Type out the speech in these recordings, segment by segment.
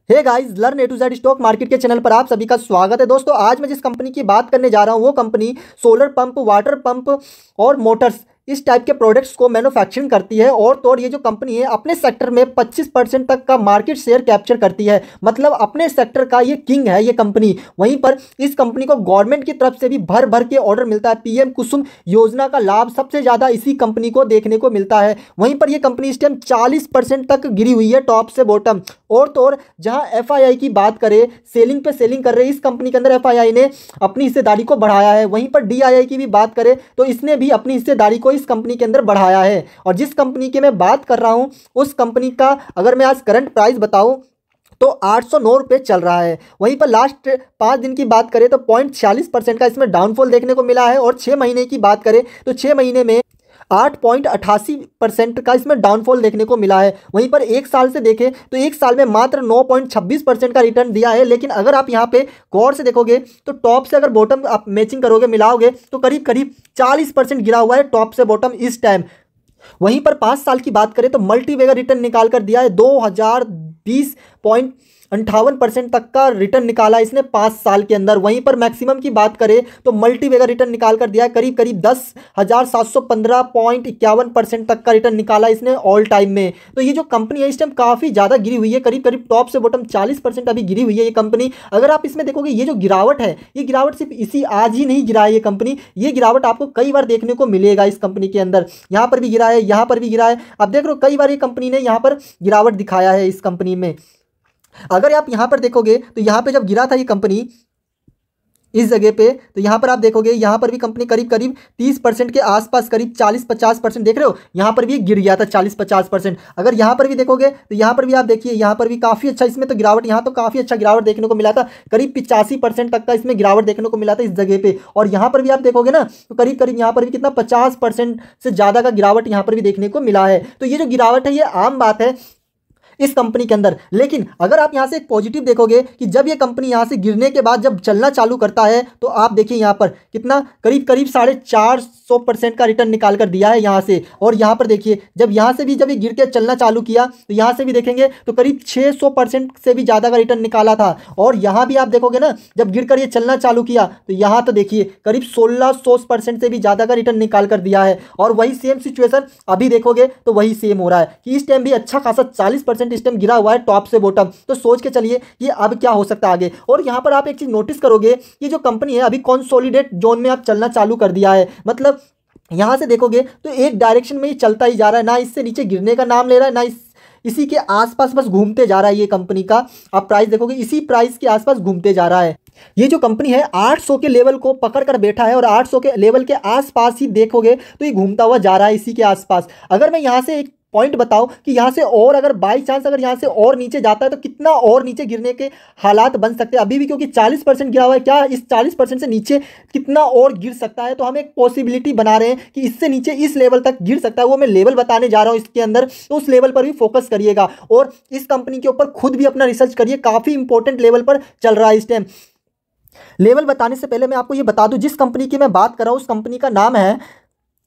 Hey guys, learn A to Z stock market के channel पर आप सभी का स्वागत है। दोस्तों, आज मैं जिस कंपनी की बात करने जा रहा हूं वो company solar pump, water pump और मोटर्स इस टाइप के प्रोडक्ट्स को मैन्युफैक्चरिंग करती है। और तो और ये जो कंपनी है अपने सेक्टर में 25% तक का मार्केट शेयर कैप्चर करती है। मतलब अपने सेक्टर का ये किंग है ये कंपनी। वहीं पर इस कंपनी को गवर्नमेंट की तरफ से भी भर भर के ऑर्डर मिलता है। पीएम कुसुम योजना का लाभ सबसे ज़्यादा इसी कंपनी को देखने को मिलता है। वहीं पर ये कंपनी इस टाइम 40% तक गिरी हुई है टॉप से बॉटम। और तो और जहां एफआईआई की बात करें, सेलिंग पे सेलिंग कर रहे हैं इस कंपनी के अंदर, एफआईआई ने अपनी हिस्सेदारी को बढ़ाया है। वहीं पर डीआईआई की भी बात करें तो इसने भी अपनी हिस्सेदारी को इस कंपनी के अंदर बढ़ाया है। और जिस कंपनी की मैं बात कर रहा हूं उस कंपनी का अगर मैं आज करंट प्राइस बताऊं तो 809 रुपये चल रहा है। वहीं पर लास्ट 5 दिन की बात करें तो 0.46% का इसमें डाउनफॉल देखने को मिला है। और 6 महीने की बात करें तो 6 महीने में 8.88% का इसमें डाउनफॉल देखने को मिला है। वहीं पर एक साल से देखें तो एक साल में मात्र 9.26% का रिटर्न दिया है। लेकिन अगर आप यहाँ पे गौर से देखोगे तो टॉप से अगर बॉटम आप मैचिंग करोगे, मिलाओगे तो करीब करीब 40% गिरा हुआ है टॉप से बॉटम इस टाइम। वहीं पर 5 साल की बात करें तो मल्टीवेगर रिटर्न निकाल कर दिया है 2020.58% तक का रिटर्न निकाला इसने 5 साल के अंदर। वहीं पर मैक्सिमम की बात करें तो मल्टीवेगर रिटर्न निकाल कर दिया है करीब करीब 10,715.51% तक का रिटर्न निकाला इसने ऑल टाइम में। तो ये जो कंपनी है इस टाइम काफ़ी ज़्यादा गिरी हुई है, करीब करीब टॉप से बॉटम 40% अभी गिरी हुई है ये कंपनी। अगर आप इसमें देखोगे ये जो गिरावट है, ये गिरावट सिर्फ इसी आज ही नहीं गिरा है ये कंपनी, ये गिरावट आपको कई बार देखने को मिलेगा इस कंपनी के अंदर। यहाँ पर भी गिरा है, यहाँ पर भी गिरा है। अब देख लो कई बार ये कंपनी ने यहाँ पर गिरावट दिखाया है इस कंपनी में। अगर आप यहां पर देखोगे तो यहां पे जब गिरा था ये कंपनी इस जगह पे, तो यहां पर आप देखोगे यहां पर भी कंपनी करीब करीब 30% के आसपास, करीब 40-50% देख रहे हो, यहां पर भी गिर गया था 40-50%। अगर यहां पर भी देखोगे तो यहां पर भी आप देखिए यहां पर भी काफ़ी अच्छा इसमें तो गिरावट, यहां तो काफ़ी अच्छा गिरावट देखने को मिला था, करीब 85% तक का इसमें गिरावट देखने को मिला था इस जगह पे। और यहां पर भी आप देखोगे ना तो करीब करीब यहां पर भी कितना 50% से ज़्यादा का गिरावट यहां पर भी देखने को मिला है। तो ये जो गिरावट है ये आम बात है इस कंपनी के अंदर। लेकिन अगर आप यहां से एक पॉजिटिव देखोगे कि जब ये कंपनी यहां से गिरने के बाद जब चलना चालू करता है तो आप देखिए यहां पर कितना करीब करीब 450% का रिटर्न निकाल कर दिया है यहां से। और यहां पर देखिए जब यहां से भी जब ये गिर के चलना चालू किया तो यहां से भी देखेंगे तो करीब 600% से भी ज़्यादा का रिटर्न निकाला था। और यहां भी आप देखोगे ना जब गिर कर ये चलना चालू किया तो यहां तो देखिए करीब 1600% से भी ज़्यादा का रिटर्न निकाल कर दिया है। और वही सेम सिचुएशन अभी देखोगे तो वही सेम हो रहा है कि इस टाइम भी अच्छा खासा 40% इस टाइम गिरा हुआ है टॉप से बॉटम। तो सोच के चलिए ये अब क्या हो सकता है आगे। और यहां पर आप एक चीज नोटिस करोगे कि जो कंपनी है अभी कंसोलिडेट जोन में आप चलना चालू कर दिया है। मतलब यहां से देखोगे तो एक डायरेक्शन में ही चलता ही जा रहा है, ना इससे नीचे गिरने का नाम ले रहा है, ना इसी के आसपास बस घूमते जा रहा है। ये कंपनी का आप प्राइस देखोगे इसी प्राइस के आसपास घूमते जा रहा है। ये जो कंपनी है 800 के लेवल को पकड़ कर बैठा है और 800 के लेवल के आसपास ही देखोगे तो ये घूमता हुआ जा रहा है इसी के आसपास। अगर मैं यहां से एक पॉइंट बताओ कि यहां से और अगर बाई चांस अगर यहां से और नीचे जाता है तो कितना और नीचे गिरने के हालात बन सकते हैं अभी भी, क्योंकि 40% गिरा हुआ है। क्या इस 40% से नीचे कितना और गिर सकता है? तो हम एक पॉसिबिलिटी बना रहे हैं कि इससे नीचे इस लेवल तक गिर सकता है। वो मैं लेवल बताने जा रहा हूं इसके अंदर, तो उस लेवल पर भी फोकस करिएगा और इस कंपनी के ऊपर खुद भी अपना रिसर्च करिए। काफी इंपॉर्टेंट लेवल पर चल रहा है इस टाइम। लेवल बताने से पहले मैं आपको ये बता दूं जिस कंपनी की मैं बात कर रहा हूं उस कंपनी का नाम है,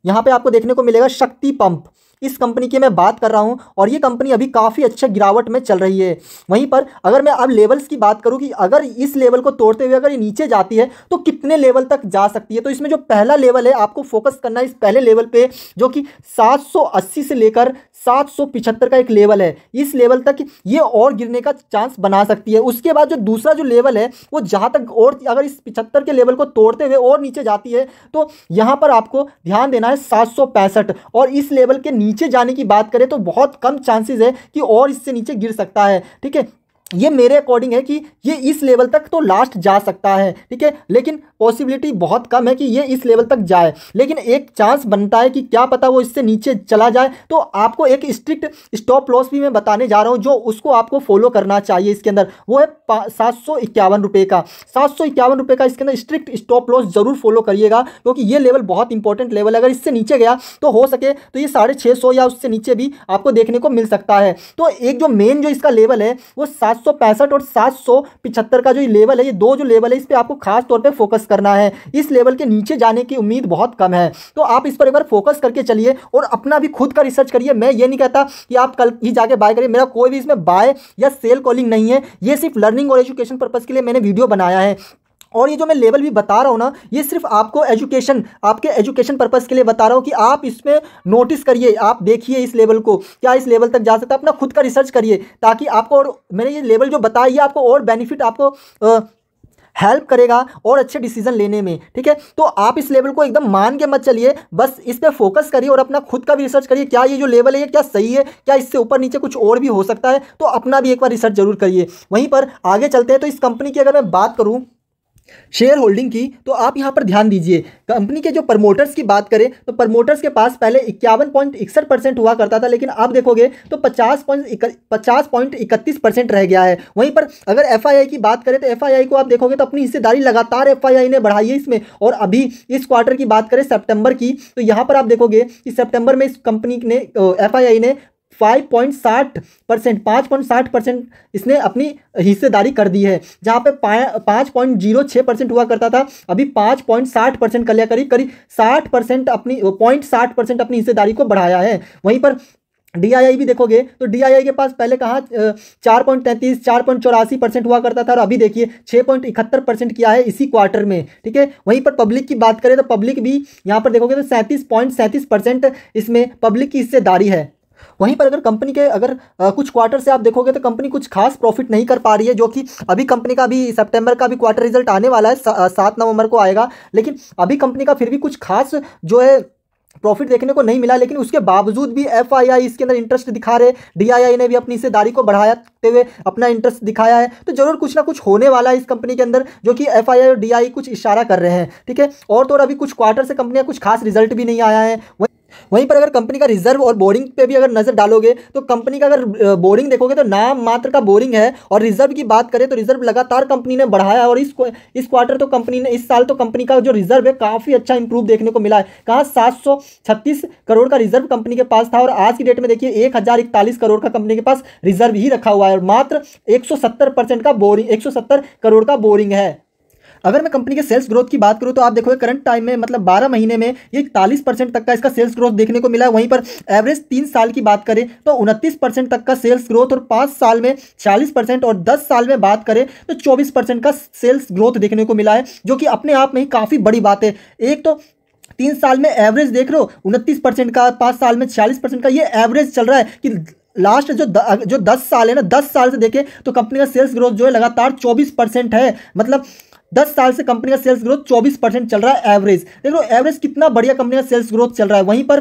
यहां पे आपको देखने को मिलेगा शक्ति पंप। इस कंपनी की मैं बात कर रहा हूं और ये कंपनी अभी काफ़ी अच्छे गिरावट में चल रही है। वहीं पर अगर मैं अब लेवल्स की बात करूं कि अगर इस लेवल को तोड़ते हुए अगर ये नीचे जाती है तो कितने लेवल तक जा सकती है, तो इसमें जो पहला लेवल है आपको फोकस करना है इस पहले लेवल पे, जो कि 780 से लेकर 775 का एक लेवल है। इस लेवल तक ये और गिरने का चांस बना सकती है। उसके बाद जो दूसरा जो लेवल है वो जहाँ तक और अगर इस 75 के लेवल को तोड़ते हुए और नीचे जाती है तो यहाँ पर आपको ध्यान देना है 765। और इस लेवल के नीचे जाने की बात करें तो बहुत कम चांसेस है कि और इससे नीचे गिर सकता है। ठीक है, ये मेरे अकॉर्डिंग है कि ये इस लेवल तक तो लास्ट जा सकता है। ठीक है, लेकिन पॉसिबिलिटी बहुत कम है कि ये इस लेवल तक जाए। लेकिन एक चांस बनता है कि क्या पता वो इससे नीचे चला जाए। तो आपको एक स्ट्रिक्ट स्टॉप लॉस भी मैं बताने जा रहा हूं जो उसको आपको फॉलो करना चाहिए इसके अंदर, वो है 751 रुपये का। 751 रुपये का इसके अंदर स्ट्रिक्ट स्टॉप लॉस जरूर फॉलो करिएगा, क्योंकि ये लेवल बहुत इंपॉर्टेंट लेवल है। अगर इससे नीचे गया तो हो सके तो ये 650 या उससे नीचे भी आपको देखने को मिल सकता है। तो एक जो मेन जो इसका लेवल है वो 7 765 और 775 का जो लेवल है, ये दो जो लेवल है इस पर आपको खास तौर पे फोकस करना है। इस लेवल के नीचे जाने की उम्मीद बहुत कम है, तो आप इस पर एक बार फोकस करके चलिए और अपना भी खुद का रिसर्च करिए। मैं ये नहीं कहता कि आप कल ही जाके बाय करिए, मेरा कोई भी इसमें बाय या सेल कॉलिंग नहीं है, ये सिर्फ लर्निंग और एजुकेशन पर्पज़ के लिए मैंने वीडियो बनाया है। और ये जो मैं लेवल भी बता रहा हूँ ना, ये सिर्फ आपको आपके एजुकेशन पर्पज़ के लिए बता रहा हूँ कि आप इसमें नोटिस करिए, आप देखिए इस लेवल को, क्या इस लेवल तक जा सकता है, अपना खुद का रिसर्च करिए ताकि आपको, और मैंने ये लेवल जो बताया ये आपको और बेनिफिट, आपको हेल्प करेगा और अच्छे डिसीजन लेने में। ठीक है, तो आप इस लेवल को एकदम मान के मत चलिए, बस इस पर फोकस करिए और अपना खुद का भी रिसर्च करिए, क्या ये जो लेवल है ये क्या सही है, क्या इससे ऊपर नीचे कुछ और भी हो सकता है, तो अपना भी एक बार रिसर्च जरूर करिए। वहीं पर आगे चलते हैं। तो इस कंपनी की अगर मैं बात करूँ शेयर होल्डिंग की, तो आप यहां पर ध्यान दीजिए, कंपनी के जो प्रमोटर्स की बात करें तो प्रमोटर्स के पास पहले 51.61% हुआ करता था, लेकिन आप देखोगे तो 50.31% रह गया है। वहीं पर अगर एफआईआई की बात करें तो एफआईआई को आप देखोगे तो अपनी हिस्सेदारी लगातार एफआईआई ने बढ़ाई है इसमें, और अभी इस क्वार्टर की बात करें सितंबर की, तो यहां पर आप देखोगे कि सितंबर में इस कंपनी ने एफआईआई ने 5.60% इसने अपनी हिस्सेदारी कर दी है, जहां पे 5.06% हुआ करता था, अभी 5.60% कर लिया, करीब 60% अपनी 0.60% अपनी हिस्सेदारी को बढ़ाया है। वहीं पर डीआईआई भी देखोगे तो डीआईआई के पास पहले कहाँ 4.33 4.84% हुआ करता था, और अभी देखिए 6.71% किया है इसी क्वार्टर में। ठीक है, वहीं पर पब्लिक की बात करें तो पब्लिक भी यहाँ पर देखोगे तो 37.37% इसमें पब्लिक की हिस्सेदारी है। वहीं पर अगर कंपनी के कुछ क्वार्टर से आप देखोगे तो कंपनी कुछ खास प्रॉफिट नहीं कर पा रही है, जो कि अभी कंपनी का भी सितंबर का भी क्वार्टर रिजल्ट आने वाला है, 7 नवंबर को आएगा, लेकिन अभी कंपनी का फिर भी कुछ खास जो है प्रॉफिट देखने को नहीं मिला। लेकिन उसके बावजूद भी एफआईआई इसके अंदर इंटरेस्ट दिखा रहे, डीआईआई ने भी अपनी हिस्सेदारी को बढ़ाते हुए अपना इंटरेस्ट दिखाया है, तो जरूर कुछ ना कुछ होने वाला है इस कंपनी के अंदर, जो कि एफआईआई और डीआई कुछ इशारा कर रहे हैं। ठीक है, और तो और अभी कुछ क्वार्टर से कंपनी का कुछ खास रिजल्ट भी नहीं आया है। वहीं पर अगर कंपनी का रिजर्व और बोरिंग पे भी अगर नजर डालोगे तो कंपनी का अगर बोरिंग देखोगे तो नाम मात्र का बोरिंग है, और रिजर्व की बात करें तो रिजर्व लगातार कंपनी ने बढ़ाया, और इस क्वार्टर तो कंपनी ने, इस साल तो कंपनी का जो रिजर्व है काफी अच्छा इंप्रूव देखने को मिला है। कहाँ 736 करोड़ का रिजर्व कंपनी के पास था, और आज की डेट में देखिए 1041 करोड़ का कंपनी के पास रिजर्व ही रखा हुआ है, और मात्र 170% का बोरिंग 170 करोड़ का बोरिंग है। अगर मैं कंपनी के सेल्स ग्रोथ की बात करूं तो आप देखोगे करंट टाइम में, मतलब 12 महीने में ये 41% तक का इसका सेल्स ग्रोथ देखने को मिला है। वहीं पर एवरेज 3 साल की बात करें तो 29% तक का सेल्स ग्रोथ, और 5 साल में 40%, और 10 साल में बात करें तो 24% का सेल्स ग्रोथ देखने को मिला है, जो कि अपने आप में ही काफ़ी बड़ी बात है। एक तो 3 साल में एवरेज देख रहे हो 29% का, 5 साल में 40% का, ये एवरेज चल रहा है कि लास्ट जो 10 साल है ना, 10 साल से देखें तो कंपनी का सेल्स ग्रोथ जो है लगातार 24% है। मतलब 10 साल से कंपनी का सेल्स ग्रोथ 24% चल रहा है एवरेज। देखो एवरेज कितना बढ़िया कंपनी का सेल्स ग्रोथ चल रहा है। वहीं पर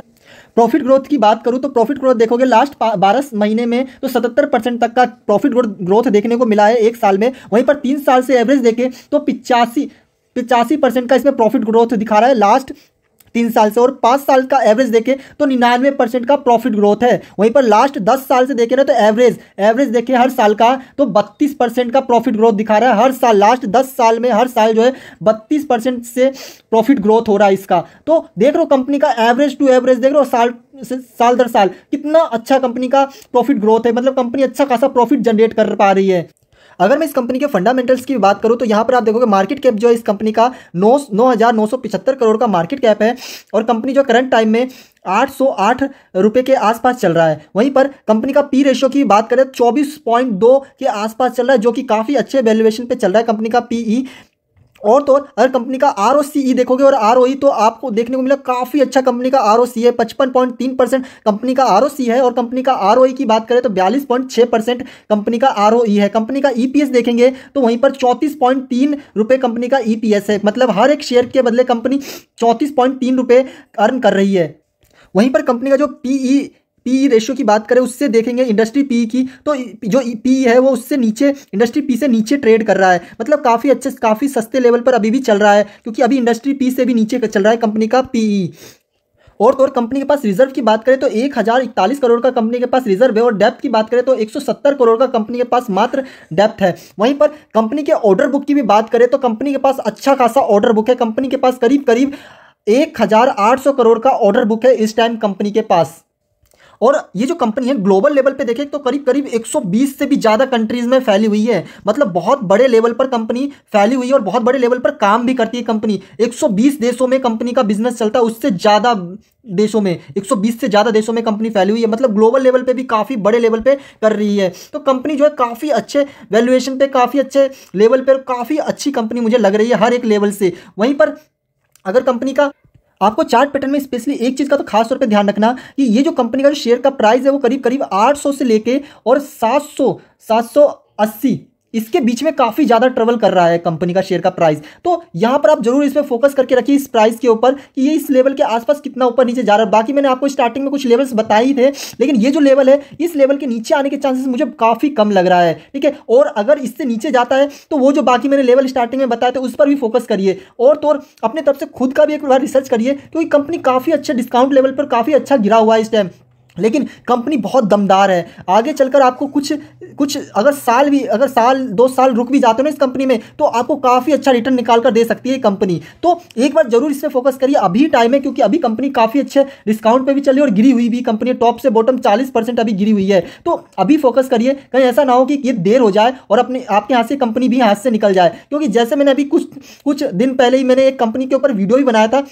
प्रॉफिट ग्रोथ की बात करूं तो प्रॉफिट ग्रोथ देखोगे लास्ट 12 महीने में तो 77% तक का प्रॉफिट ग्रोथ देखने को मिला है एक साल में। वहीं पर 3 साल से एवरेज देखें तो 85% का इसमें प्रॉफिट ग्रोथ दिखा रहा है लास्ट 3 साल से, और 5 साल का एवरेज देखें तो 99% का प्रॉफिट ग्रोथ है। वहीं पर लास्ट 10 साल से देखें ना तो एवरेज देखें हर साल का तो 32% का प्रॉफिट ग्रोथ दिखा रहा है हर साल। लास्ट 10 साल में हर साल जो है 32% से प्रॉफिट ग्रोथ हो रहा है इसका। तो देख रहे हो कंपनी का एवरेज टू एवरेज देख रहे हो साल दर साल कितना अच्छा कंपनी का प्रॉफिट ग्रोथ है, मतलब कंपनी अच्छा खासा प्रॉफिट जनरेट कर पा रही है। अगर मैं इस कंपनी के फंडामेंटल्स की बात करूं तो यहां पर आप देखोगे मार्केट कैप जो है इस कंपनी का 9,975 करोड़ का मार्केट कैप है, और कंपनी जो करंट टाइम में 808 रुपये के आसपास चल रहा है। वहीं पर कंपनी का पी रेशियो की बात करें 24.2 के आसपास चल रहा है, जो कि काफ़ी अच्छे वैल्यूएशन पे चल रहा है कंपनी का पीई। और तो अगर कंपनी का ROCE देखोगे और ROE तो आपको देखने को मिला काफ़ी अच्छा कंपनी का ROCE है, 55.3% कंपनी का ROCE है, और कंपनी का ROE की बात करें तो 42.6% कंपनी का ROE है। कंपनी का EPS देखेंगे तो वहीं पर 34.3 रुपये कंपनी का EPS है, मतलब हर एक शेयर के बदले कंपनी 34.3 रुपये अर्न कर रही है। वहीं पर कंपनी का जो पीई रेशियो की बात करें उससे देखेंगे इंडस्ट्री पीई की, तो जो पीई है वो उससे नीचे, इंडस्ट्री पी से नीचे ट्रेड कर रहा है, मतलब काफ़ी अच्छे काफ़ी सस्ते लेवल पर अभी भी चल रहा है, क्योंकि अभी इंडस्ट्री पी से भी नीचे चल रहा है कंपनी का पीई। और तो और कंपनी के पास रिजर्व की बात करें तो 1041 करोड़ का कंपनी के पास रिजर्व है, और डेप्थ की बात करें तो 170 करोड़ का कंपनी के पास मात्र डेप्थ है। वहीं पर कंपनी के ऑर्डर बुक की भी बात करें तो कंपनी के पास अच्छा खासा ऑर्डर बुक है, कंपनी के पास करीब 1800 करोड़ का ऑर्डर बुक है इस टाइम कंपनी के पास। और ये जो कंपनी है ग्लोबल लेवल पे देखें तो करीब करीब 120 से भी ज़्यादा कंट्रीज में फैली हुई है। मतलब बहुत बड़े लेवल पर कंपनी फैली हुई है और बहुत बड़े लेवल पर काम भी करती है कंपनी। 120 देशों में कंपनी का बिजनेस चलता है, उससे ज़्यादा देशों में 120 से ज़्यादा देशों में कंपनी फैली हुई है। मतलब ग्लोबल लेवल पे भी काफ़ी बड़े लेवल पे कर रही है। तो कंपनी जो है काफ़ी अच्छे वैल्यूएशन पे, काफ़ी अच्छे लेवल पर, काफ़ी अच्छी कंपनी मुझे लग रही है हर एक लेवल से। वहीं पर अगर कंपनी का आपको चार्ट पैटर्न में स्पेशली एक चीज़ का तो खास तौर पे ध्यान रखना कि ये जो कंपनी का जो शेयर का प्राइस है वो करीब करीब 800 से लेके और 780 इसके बीच में काफ़ी ज़्यादा ट्रेवल कर रहा है कंपनी का शेयर का प्राइस। तो यहाँ पर आप जरूर इसमें फोकस करके रखिए इस प्राइस के ऊपर कि ये इस लेवल के आसपास कितना ऊपर नीचे जा रहा है। बाकी मैंने आपको स्टार्टिंग में कुछ लेवल्स बताए ही थे, लेकिन ये जो लेवल है इस लेवल के नीचे आने के चांसेस मुझे काफ़ी कम लग रहा है। ठीक है, और अगर इससे नीचे जाता है तो वो जो बाकी मैंने लेवल स्टार्टिंग में बताया था उस पर भी फोकस करिए, और तो और अपने तरफ से खुद का भी एक बार रिसर्च करिए, क्योंकि कंपनी काफ़ी अच्छे डिस्काउंट लेवल पर काफ़ी अच्छा गिरा हुआ है इस टाइम, लेकिन कंपनी बहुत दमदार है। आगे चलकर आपको कुछ अगर साल 2 साल रुक भी जाते हो ना इस कंपनी में, तो आपको काफ़ी अच्छा रिटर्न निकाल कर दे सकती है कंपनी। तो एक बार जरूर इस पे फोकस करिए, अभी टाइम है, क्योंकि अभी कंपनी काफ़ी अच्छे डिस्काउंट पे भी चली और गिरी हुई भी कंपनी, टॉप से बॉटम 40% अभी गिरी हुई है। तो अभी फोकस करिए, कहीं ऐसा ना हो कि ये देर हो जाए और आपके हाथ से कंपनी भी हाथ से निकल जाए। क्योंकि जैसे मैंने अभी कुछ दिन पहले ही मैंने एक कंपनी के ऊपर वीडियो भी बनाया था,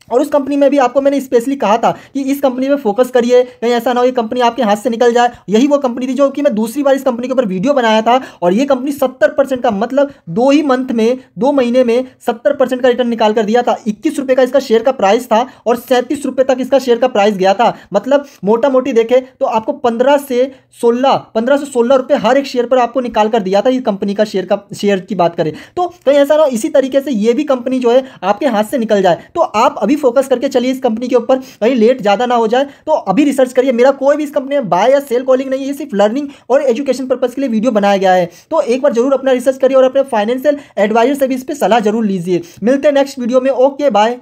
और उस कंपनी में भी आपको मैंने स्पेशली कहा था कि इस कंपनी में फोकस करिए, कहीं ऐसा ना हो ये कंपनी आपके हाथ से निकल जाए। यही वो कंपनी थी जो कि मैं दूसरी बार इस कंपनी के ऊपर वीडियो बनाया था, और ये कंपनी 70% का, मतलब 2 महीने में 70% का रिटर्न निकाल कर दिया था। 21 रुपये का इसका शेयर का प्राइस था और 37 रुपये तक इसका शेयर का प्राइस गया था। मतलब मोटा मोटी देखे तो आपको 15 से 16 रुपये हर एक शेयर पर आपको निकाल कर दिया था इस कंपनी का शेयर की बात करें तो। कहीं ऐसा ना हो इसी तरीके से ये भी कंपनी जो है आपके हाथ से निकल जाए। तो आप अभी फोकस करके चलिए इस कंपनी के ऊपर, कहीं लेट ज्यादा ना हो जाए। तो अभी रिसर्च करिए। मेरा कोई भी इस कंपनी में बाय या सेल कॉलिंग नहीं है, सिर्फ लर्निंग और एजुकेशन पर्पस के लिए वीडियो बनाया गया है। तो एक बार जरूर अपना रिसर्च करिए और अपने फाइनेंशियल एडवाइजर से भी इस पर सलाह जरूर लीजिए। मिलते हैं नेक्स्ट वीडियो में। Okay, bye.